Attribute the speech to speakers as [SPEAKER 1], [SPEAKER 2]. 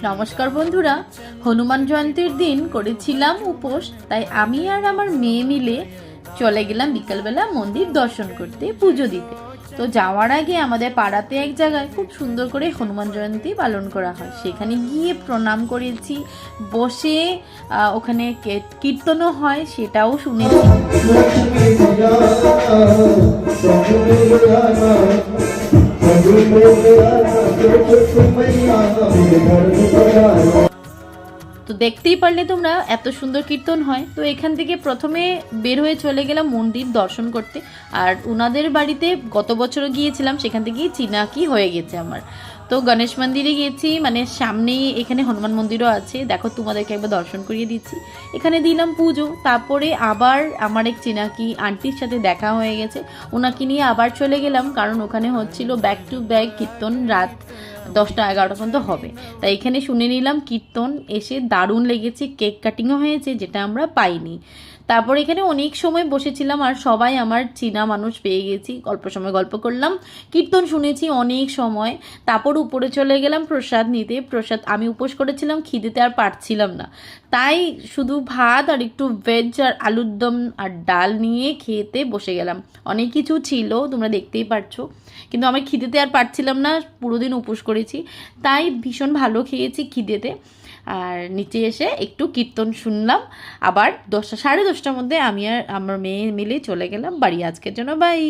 [SPEAKER 1] নমস্কার বন্ধুরা, হনুমান জয়ন্তীর দিন করেছিলাম উপোস। তাই আমি আর আমার মেয়ে মিলে চলে গেলাম বিকালবেলা মন্দির দর্শন করতে, পুজো দিতে। তো যাওয়ার আগে আমাদের পাড়াতে এক জায়গায় খুব সুন্দর করে হনুমান জয়ন্তী পালন করা হয়, সেখানে গিয়ে প্রণাম করেছি, বসে ওখানে কীর্তনও হয়, সেটাও শুনেছি। তো দেখতেই পারলে তোমরা, এত সুন্দর কীর্তন হয়। তো এখান থেকে প্রথমে বের হয়ে চলে গেলাম মন্দির দর্শন করতে। আর ওনাদের বাড়িতে গত বছরও গিয়েছিলাম, সেখান থেকেই চিনাকি হয়ে গেছে আমার। তো গণেশ মন্দিরে গিয়েছি, মানে সামনেই এখানে হনুমান মন্দিরও আছে, দেখো তোমাদেরকে একবার দর্শন করিয়ে দিচ্ছি। এখানে দিলাম পুজো, তারপরে আবার আমার এক চিনাকি আন্টির সাথে দেখা হয়ে গেছে, ওনাকে নিয়ে আবার চলে গেলাম, কারণ ওখানে হচ্ছিল ব্যাক টু ব্যাক কীর্তন, রাত 10টা-11টা পর্যন্ত হবে। তাই এখানে শুনে নিলাম কীর্তন, এসে দারুণ লেগেছে, কেক কাটিংও হয়েছে, যেটা আমরা পাইনি। তারপর এখানে অনেক সময় বসেছিলাম, আর সবাই আমার চীনা মানুষ পেয়ে গেছি, গল্প করলাম, কীর্তন শুনেছি অনেক সময়। তারপর উপরে চলে গেলাম প্রসাদ নিতে। প্রসাদ আমি উপোস করেছিলাম, খিদেতে আর পারছিলাম না, তাই শুধু ভাত আর একটু ভেজ আর আলুর দম আর ডাল নিয়ে খেতে বসে গেলাম। অনেক কিছু ছিল, তোমরা দেখতেই পারছো, কিন্তু আমার খিদেতে আর পারছিলাম না, পুরো দিন উপোস করেছি, তাই ভীষণ ভালো খেয়েছি খিদেতে। আর নিচে এসে একটু কীর্তন শুনলাম, আবার 10টা, 10:30টার মধ্যে আমি আর আমার মেয়ে মিলে চলে গেলাম বাড়ি। আজকের জন্য বাই।